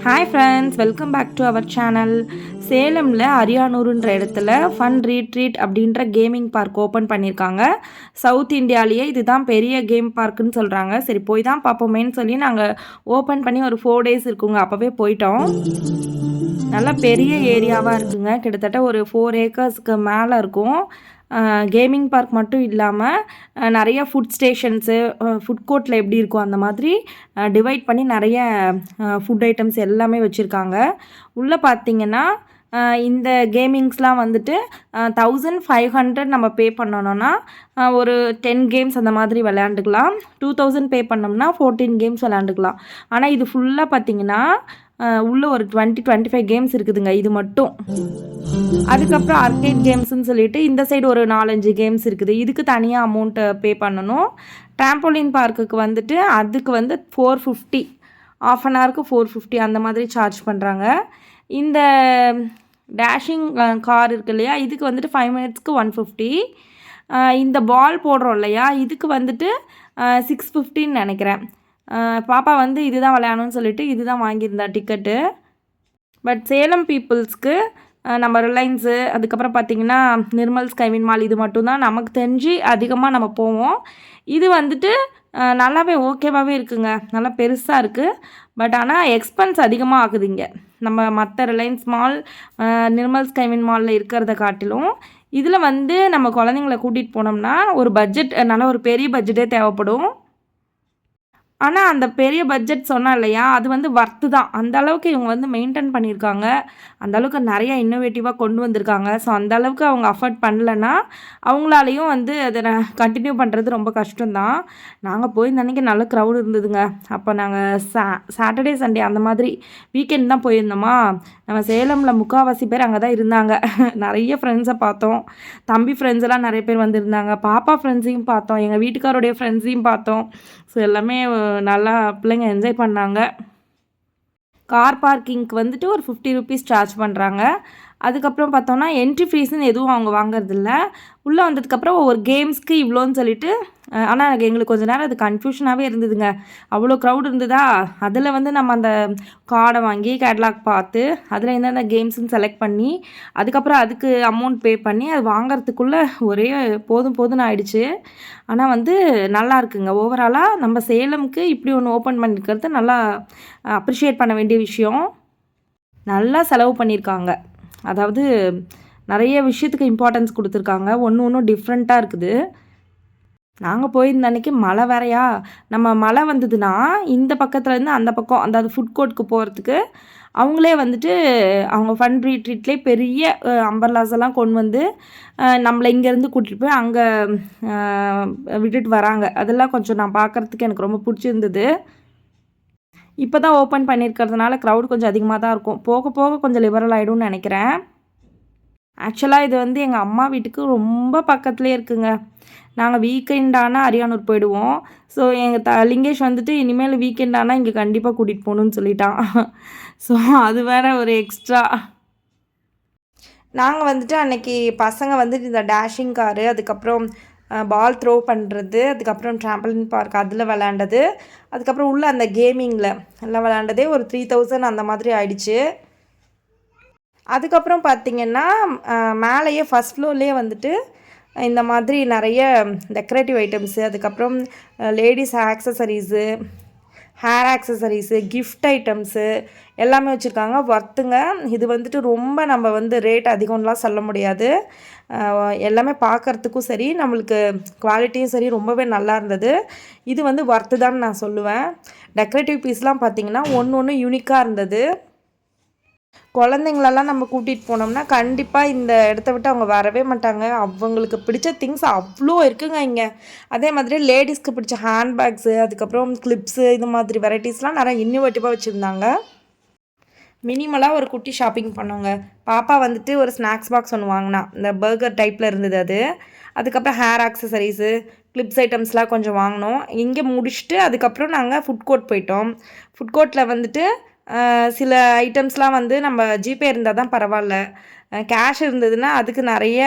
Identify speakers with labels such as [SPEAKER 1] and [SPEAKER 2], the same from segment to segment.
[SPEAKER 1] Hi friends, welcome back to our channel. சேலமில் அரியானூருன்ற இடத்துல ஃபன் ரீட்ரீட் அப்படின்ற கேமிங் பார்க் ஓப்பன் பண்ணியிருக்காங்க. சவுத் இந்தியாவிலேயே இதுதான் பெரிய கேம் பார்க்குன்னு சொல்கிறாங்க. சரி போய் தான் பார்ப்போமேன்னு சொல்லி நாங்கள் ஓப்பன் பண்ணி ஒரு 4 days இருக்குங்க, அப்போவே போயிட்டோம். நல்லா பெரிய ஏரியாவாக இருக்குங்க, கிட்டத்தட்ட ஒரு 4 acresக்கு மேலே இருக்கும். கேமிங் பார்க் மட்டும் இல்லாமல் நிறைய ஃபுட் ஸ்டேஷன்ஸு, ஃபுட் கோர்ட்டில் எப்படி இருக்கும் அந்த மாதிரி டிவைட் பண்ணி நிறைய ஃபுட் ஐட்டம்ஸ் எல்லாமே வச்சுருக்காங்க. உள்ளே பார்த்திங்கன்னா இந்த கேமிங்ஸ்லாம் வந்துட்டு 1500 நம்ம பே பண்ணணுன்னா ஒரு 10 கேம்ஸ் அந்த மாதிரி விளையாண்டுக்கலாம். 2000 பே பண்ணோம்னா 14 கேம்ஸ் விளையாண்டுக்கலாம். ஆனால் இது ஃபுல்லாக பார்த்திங்கன்னா உள்ளே ஒரு 20-25 கேம்ஸ் இருக்குதுங்க, இது மட்டும். அதுக்கப்புறம் ஆர்கேட் கேம்ஸ்ன்னு சொல்லிட்டு இந்த சைடு ஒரு 4-5 கேம்ஸ் இருக்குது. இதுக்கு தனியாக அமௌண்ட்டு பே பண்ணணும். ட்ராம்போலின் பார்க்குக்கு வந்துட்டு அதுக்கு வந்து 450, ½ an hourக்கு 450 அந்த மாதிரி சார்ஜ் பண்ணுறாங்க. இந்த டேஷிங் கார் இருக்கு இல்லையா, இதுக்கு வந்துட்டு 5 minutesக்கு 150. இந்த பால் போடுறோம் இல்லையா, இதுக்கு வந்துட்டு 650ன்னு நினைக்கிறேன். பாப்பா வந்து இதுதான் விளையாடணும்னு சொல்லிட்டு இதுதான் வாங்கியிருந்தா டிக்கெட்டு. பட் சேலம் பீப்புள்ஸ்க்கு நம்ம ரிலையன்ஸு, அதுக்கப்புறம் பார்த்திங்கன்னா நிர்மல் ஸ்கைவின் மால், இது மட்டும்தான் நமக்கு தெரிஞ்சு அதிகமாக நம்ம போவோம். இது வந்துட்டு நல்லாவே ஓகேவாகவே இருக்குங்க, நல்லா பெருசாக இருக்குது. பட் ஆனால் எக்ஸ்பென்ஸ் அதிகமாக ஆகுதுங்க. நம்ம மற்ற ரிலையன்ஸ் மால், நிர்மல் ஸ்கைவின் மாலில் இருக்கிறத காட்டிலும் இதில் வந்து நம்ம குழந்தைங்கள கூட்டிகிட்டு போனோம்னா ஒரு பட்ஜெட், நல்லா ஒரு பெரிய பட்ஜெட்டே தேவைப்படும். ஆனால் அந்த பெரிய பட்ஜெட் சொன்னால் இல்லையா, அது வந்து வர்த்து தான். அந்த அளவுக்கு இவங்க வந்து மெயின்டைன் பண்ணியிருக்காங்க, அந்த அளவுக்கு நிறைய இன்னோவேட்டிவாக கொண்டு வந்திருக்காங்க. ஸோ அந்த அளவுக்கு அவங்க அஃபோர்ட் பண்ணலன்னா அவங்களாலையும் வந்து அதை கண்டினியூ பண்ணுறது ரொம்ப கஷ்டம்தான். நாங்கள் போயிருந்த அன்றைக்கி நல்ல க்ரௌட் இருந்ததுங்க. அப்போ நாங்கள் சாட்டர்டே சண்டே அந்த மாதிரி வீக்கெண்ட் தான் போயிருந்தோமா. நம்ம சேலமில் முக்கால்வாசி பேர் அங்கே தான் இருந்தாங்க. நிறைய ஃப்ரெண்ட்ஸை பார்த்தோம், தம்பி ஃப்ரெண்ட்ஸ் எல்லாம் நிறைய பேர் வந்திருந்தாங்க, பாப்பா ஃப்ரெண்ட்ஸையும் பார்த்தோம், எங்கள் வீட்டுக்காரோடைய ஃப்ரெண்ட்ஸையும் பார்த்தோம். ஸோ எல்லாமே நல்லா பிள்ளைங்க என்ஜாய் பண்ணாங்க. கார் பார்க்கிங்க்கு வந்துட்டு ஒரு 50 rupees சார்ஜ் பண்ணுறாங்க. அதுக்கப்புறம் பார்த்தோன்னா என்ட்ரி ஃபீஸ்ன்னு எதுவும் அவங்க வாங்குறதில்ல. உள்ளே வந்ததுக்கப்புறம் ஒவ்வொரு கேம்ஸ்க்கு இவ்வளோன்னு சொல்லிட்டு, ஆனால் எங்களுக்கு கொஞ்சம் நேரம் அது கன்ஃபியூஷனாகவே இருந்ததுங்க. அவ்வளோ க்ரௌட் இருந்ததா, அதில் வந்து நம்ம அந்த கார்டை வாங்கி கேட்லாக் பார்த்து அதில் எந்தெந்த கேம்ஸ்ன்னு செலக்ட் பண்ணி அதுக்கப்புறம் அதுக்கு அமௌண்ட் பே பண்ணி அது வாங்கிறதுக்குள்ளே ஒரே போதும்னு ஆயிடுச்சு. ஆனால் வந்து நல்லா இருக்குங்க. ஓவராலாக நம்ம சேலமுக்கு இப்படி ஒன்று ஓப்பன் பண்ணியிருக்கிறது நல்லா அப்ரிஷியேட் பண்ண வேண்டிய விஷயம். நல்லா செலவு பண்ணியிருக்காங்க, அதாவது நிறைய விஷயத்துக்கு இம்பார்ட்டன்ஸ் கொடுத்துருக்காங்க. ஒன்று டிஃப்ரெண்ட்டாக இருக்குது. நாங்கள் போயிருந்த அன்றைக்கி மழை வேறையா, நம்ம மழை வந்ததுன்னா இந்த பக்கத்துலேருந்து அந்த பக்கம், அதாவது ஃபுட் கோர்ட்டுக்கு போகிறதுக்கு அவங்களே வந்துட்டு அவங்க ஃபன் ரீட்ரீட்லேயே பெரிய அம்பர்லாஸ் எல்லாம் கொண்டு வந்து நம்மளை இங்கேருந்து கூட்டிகிட்டு போய் அங்கே விட்டுட்டு வராங்க. அதெல்லாம் கொஞ்சம் நான் பார்க்குறதுக்கு எனக்கு ரொம்ப பிடிச்சிருந்தது. இப்போ தான் ஓப்பன் பண்ணியிருக்கிறதுனால க்ரௌட் கொஞ்சம் அதிகமாக தான் இருக்கும். போக போக கொஞ்சம் லிபரல் ஆகிடும்னு நினைக்கிறேன். ஆக்சுவலாக இது வந்து எங்கள் அம்மா வீட்டுக்கு ரொம்ப பக்கத்துலேயே இருக்குங்க. நாங்கள் வீக்கெண்டானால் அரியானூர் போயிடுவோம். ஸோ எங்கள் லிங்கேஷ் வந்துட்டு இனிமேல் வீக்கெண்டானால் இங்கே கண்டிப்பாக கூட்டிகிட்டு போகணுன்னு சொல்லிட்டான். ஸோ அது வேறு ஒரு எக்ஸ்ட்ரா. நாங்கள் வந்துட்டு அன்றைக்கி பசங்க வந்துட்டு இந்த டேஷிங் காரு, அதுக்கப்புறம் பால் த்ரோ பண்ணுறது, அதுக்கப்புறம் ட்ராம்பலின் பார்க் அதில் விளையாண்டது, அதுக்கப்புறம் உள்ள அந்த கேமிங்கில் எல்லாம் விளையாண்டதே ஒரு 3000 அந்த மாதிரி ஆயிடுச்சு. அதுக்கப்புறம் பார்த்திங்கன்னா மேலேயே ஃபஸ்ட் ஃப்ளோர்லேயே வந்துட்டு இந்த மாதிரி நிறைய டெக்கரேட்டிவ் ஐட்டம்ஸு, அதுக்கப்புறம் ladies accessories, hair accessories, gift items எல்லாமே வச்சுருக்காங்க. ஒர்த்துங்க. இது வந்துட்டு ரொம்ப நம்ம வந்து ரேட் அதிகம்லாம் சொல்ல முடியாது. எல்லாமே பார்க்குறதுக்கும் சரி, நம்மளுக்கு குவாலிட்டியும் சரி ரொம்பவே நல்லா இருந்தது. இது வந்து ஒர்த்து தான் நான் சொல்லுவேன். டெக்கரேட்டிவ் பீஸ்லாம் பார்த்திங்கன்னா ஒன்று யூனிக்காக இருந்தது. குழந்தைங்களெல்லாம் நம்ம கூட்டிகிட்டு போனோம்னா கண்டிப்பாக இந்த இடத்த விட்டு அவங்க வரவே மாட்டாங்க. அவங்களுக்கு பிடிச்ச திங்ஸ் அவ்வளோ இருக்குங்க இங்கே. அதே மாதிரி லேடிஸ்க்கு பிடிச்ச ஹேண்ட்பேக்ஸு, அதுக்கப்புறம் கிளிப்ஸு, இது மாதிரி வெரைட்டிஸ்லாம் நிறைய இன்னோவேட்டிவாக வச்சுருந்தாங்க. மினிமலாக ஒரு குட்டி ஷாப்பிங் பண்ணோங்க. பாப்பா வந்துட்டு ஒரு ஸ்நாக்ஸ் பாக்ஸ் ஒன்று வாங்கினா, இந்த பர்கர் டைப்பில் இருந்தது அது. அதுக்கப்புறம் ஹேர் ஆக்சசரிஸு, கிளிப்ஸ் ஐட்டம்ஸ்லாம் கொஞ்சம் வாங்கினோம். இங்கே முடிச்சுட்டு அதுக்கப்புறம் நாங்கள் ஃபுட் கோர்ட் போயிட்டோம். ஃபுட் கோர்ட்டில் வந்துட்டு சில ஐட்டம்ஸ்லாம் வந்து நம்ம ஜிபே இருந்தால் தான் பரவாயில்ல, கேஷ் இருந்ததுன்னா அதுக்கு நிறைய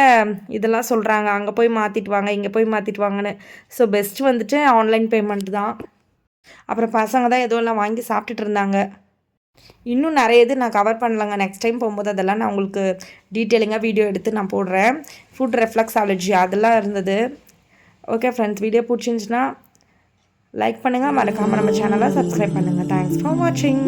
[SPEAKER 1] இதெல்லாம் சொல்கிறாங்க, அங்கே போய் மாற்றிட்டு வாங்க, இங்கே போய் மாற்றிட்டு வாங்கன்னு. ஸோ பெஸ்ட்டு வந்துட்டு ஆன்லைன் பேமெண்ட் தான். அப்புறம் பசங்க தான் எதுவும் எல்லாம் வாங்கி சாப்பிட்டுட்டு இருந்தாங்க. இன்னும் நிறைய இது நான் கவர் பண்ணலங்க. நெக்ஸ்ட் டைம் போகும்போது அதெல்லாம் நான் உங்களுக்கு டீட்டெயிலிங்காக வீடியோ எடுத்து நான் போடுறேன். ஃபுட் ரெஃப்ளெக்ஸாலஜி அதெல்லாம் இருந்தது. ஓகே ஃப்ரெண்ட்ஸ், வீடியோ பிடிச்சிருந்துச்சுன்னா லைக் பண்ணுங்கள், மறக்காமல் நம்ம சேனலை சப்ஸ்கிரைப் பண்ணுங்கள். தேங்க்ஸ் ஃபார் வாட்சிங்.